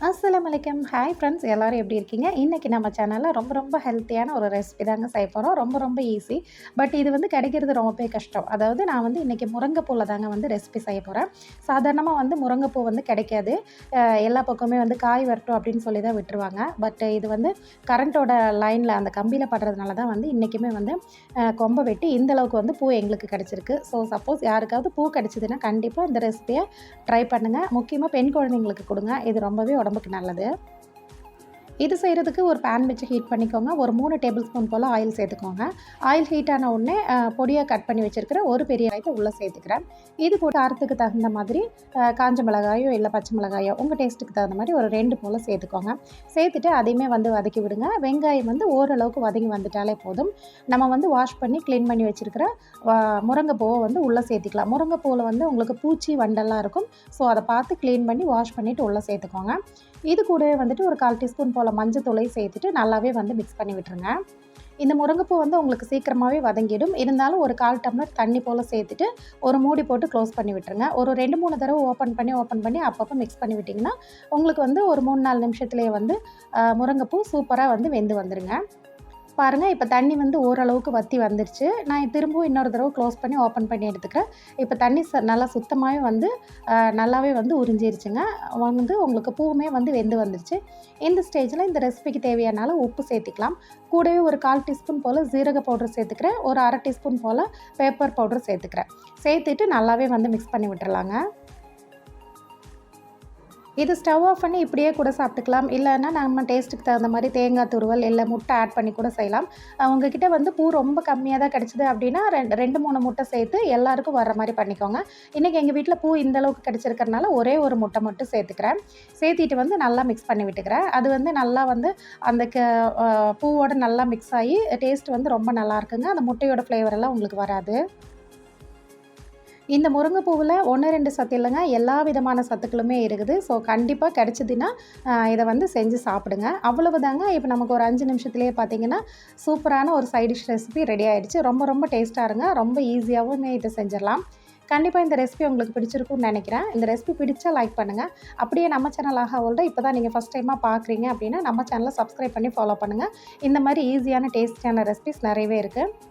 அஸ்ஸலாமு அலைக்கும். Hi friends, எல்லாரும் எப்படி இருக்கீங்க? இன்றைக்கி நம்ம சேனலில் ரொம்ப ஹெல்த்தியான ஒரு ரெசிபி தாங்க செய்ய போகிறோம். ரொம்ப ஈஸி. பட் இது வந்து கிடைக்கிறது ரொம்பவே கஷ்டம். அதாவது நான் வந்து இன்றைக்கி முருங்கைப்பூவில் தாங்க வந்து ரெசிபி செய்ய போகிறேன். சாதாரணமாக வந்து முருங்கைப்பூ வந்து கிடைக்காது. எல்லா பக்கமே வந்து காய் வரட்டும் அப்படின்னு சொல்லி தான் விட்டுருவாங்க. பட் இது வந்து கரண்ட்டோட லைனில் அந்த கம்பியில் படுறதுனால தான் வந்து இன்றைக்குமே வந்து கொம்பை வெட்டி இந்தளவுக்கு வந்து பூ எங்களுக்கு கிடச்சிருக்கு. ஸோ சப்போஸ் யாருக்காவது பூ கிடச்சிதுன்னா கண்டிப்பாக இந்த ரெசிபியை ட்ரை பண்ணுங்கள். முக்கியமாக பெண் குழந்தைங்களுக்கு கொடுங்க. இது ரொம்பவே உடம்புக்கு நல்லது. இது செய்கிறதுக்கு ஒரு பேன் வச்சு ஹீட் பண்ணிக்கோங்க. ஒரு 3 டேபிள் ஸ்பூன் போல் ஆயில் சேர்த்துக்கோங்க. ஆயில் ஹீட் ஆன உடனே பொடியாக கட் பண்ணி வச்சுருக்கிற ஒரு பெரிய வெங்காயத்தை உள்ளே சேர்த்துக்கிறேன். இது கூட காரத்துக்கு தகுந்த மாதிரி காஞ்ச மிளகாயோ இல்லை பச்சை மிளகாயோ உங்கள் டேஸ்ட்டுக்கு தகுந்த மாதிரி ஒரு 2 போல் சேர்த்துக்கோங்க. சேர்த்துட்டு அதையுமே வந்து வதக்கி விடுங்க. வெங்காயம் வந்து ஓரளவுக்கு வதங்கி வந்துட்டாலே போதும். நம்ம வந்து வாஷ் பண்ணி க்ளீன் பண்ணி வச்சுருக்கிற முருங்கைப்பூவை வந்து உள்ளே சேர்த்துக்கலாம். முருங்கைப்பூவில் வந்து உங்களுக்கு பூச்சி வண்டெல்லாம் இருக்கும். ஸோ அதை பார்த்து க்ளீன் பண்ணி வாஷ் பண்ணிவிட்டு உள்ளே சேர்த்துக்கோங்க. இது கூடவே வந்துட்டு ஒரு 1/4 டீஸ்பூன் போல் மஞ்சத்தூளை சேர்த்துட்டு நல்லாவே வந்து மிக்ஸ் பண்ணி விட்டுருங்க. இந்த முருங்கைப்பூ வந்து உங்களுக்கு சீக்கிரமாகவே வதங்கிடும். இருந்தாலும் ஒரு 1/4 டம்ளர் தண்ணி போல் சேர்த்துட்டு ஒரு மூடி போட்டு க்ளோஸ் பண்ணி விட்டுருங்க. ஒரு 2-3 தடவை ஓப்பன் பண்ணி அப்பப்போ மிக்ஸ் பண்ணி விட்டிங்கன்னா உங்களுக்கு வந்து ஒரு 3-4 நிமிஷத்துலேயே வந்து முருங்கைப்பூ சூப்பராக வந்து வெந்து வந்துடுங்க. பாருங்கள், இப்போ தண்ணி வந்து ஓரளவுக்கு வற்றி வந்துருச்சு. நான் திரும்பவும் இன்னொரு தடவை க்ளோஸ் பண்ணி ஓப்பன் பண்ணி எடுத்துக்கிறேன். இப்போ தண்ணி நல்லா சுத்தமாகவே வந்து நல்லாவே வந்து உறிஞ்சிருச்சுங்க. வந்து உங்களுக்கு பூவுமே வந்து வெந்து வந்துருச்சு. இந்த ஸ்டேஜில் இந்த ரெசிபிக்கு தேவையான உப்பு சேர்த்திக்கலாம். கூடவே ஒரு 1/4 டீஸ்பூன் போல் ஜீரக பவுடர் சேர்த்துக்கிறேன். ஒரு 1/2 டீஸ்பூன் போல் பெப்பர் பவுடர் சேர்த்துக்கிறேன். சேர்த்துட்டு நல்லாவே வந்து மிக்ஸ் பண்ணி விட்டுறலாங்க. இது ஸ்டவ் ஆஃப் பண்ணி இப்படியே கூட சாப்பிட்டுக்கலாம். இல்லைன்னா நம்ம டேஸ்ட்டுக்கு தகுந்த மாதிரி தேங்காய் துருவல் இல்லை முட்டை ஆட் பண்ணி கூட செய்யலாம். உங்ககிட்ட வந்து பூ ரொம்ப கம்மியாக தான் கிடச்சிது அப்படின்னா 2-3 முட்டை சேர்த்து எல்லாருக்கும் வர்ற மாதிரி பண்ணிக்கோங்க. இன்றைக்கி எங்கள் வீட்டில் பூ இந்தளவுக்கு கிடச்சிருக்கிறனால ஒரே ஒரு முட்டை மட்டும் சேர்த்துக்கிறேன். சேர்த்திட்டு வந்து நல்லா மிக்ஸ் பண்ணி விட்டுக்கிறேன். அது வந்து நல்லா வந்து அந்த பூவோட நல்லா மிக்ஸ் ஆகி டேஸ்ட் வந்து ரொம்ப நல்லாயிருக்குங்க. அந்த முட்டையோட ஃப்ளேவரெல்லாம் உங்களுக்கு வராது. இந்த முருங்கைப்பூவில் 1-2 சத்து இல்லைங்க, எல்லா விதமான சத்துக்களுமே இருக்குது. ஸோ கண்டிப்பாக கிடச்சிதுன்னா இதை வந்து செஞ்சு சாப்பிடுங்க. அவ்வளவுதாங்க. இப்போ நமக்கு ஒரு 5 நிமிஷத்துலேயே பார்த்தீங்கன்னா சூப்பரான ஒரு சைட் டிஷ் ரெசிபி ரெடி ஆகிடுச்சு. ரொம்ப டேஸ்ட்டாக இருங்க. ரொம்ப ஈஸியாகவுமே இதை செஞ்சிடலாம். கண்டிப்பாக இந்த ரெசிபி உங்களுக்கு பிடிச்சிருக்கும்னு நினைக்கிறேன். இந்த ரெசிபி பிடிச்சா லைக் பண்ணுங்கள். அப்படியே நம்ம சேனல் ஆஹாவோல்ட இப்போ தான் நீங்கள் ஃபஸ்ட் டைமாக பார்க்குறீங்க அப்படின்னா நம்ம சேனலை சப்ஸ்கிரைப் பண்ணி ஃபாலோ பண்ணுங்கள். இந்த மாதிரி ஈஸியான டேஸ்டியான ரெசிபிஸ் நிறையவே இருக்குது.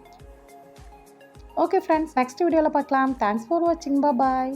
ஓகே ஃப்ரெண்ட்ஸ், நெக்ஸ்ட் வீடியோவில் பார்க்கலாம். தேங்க்ஸ் ஃபார் வாட்சிங். பாய்.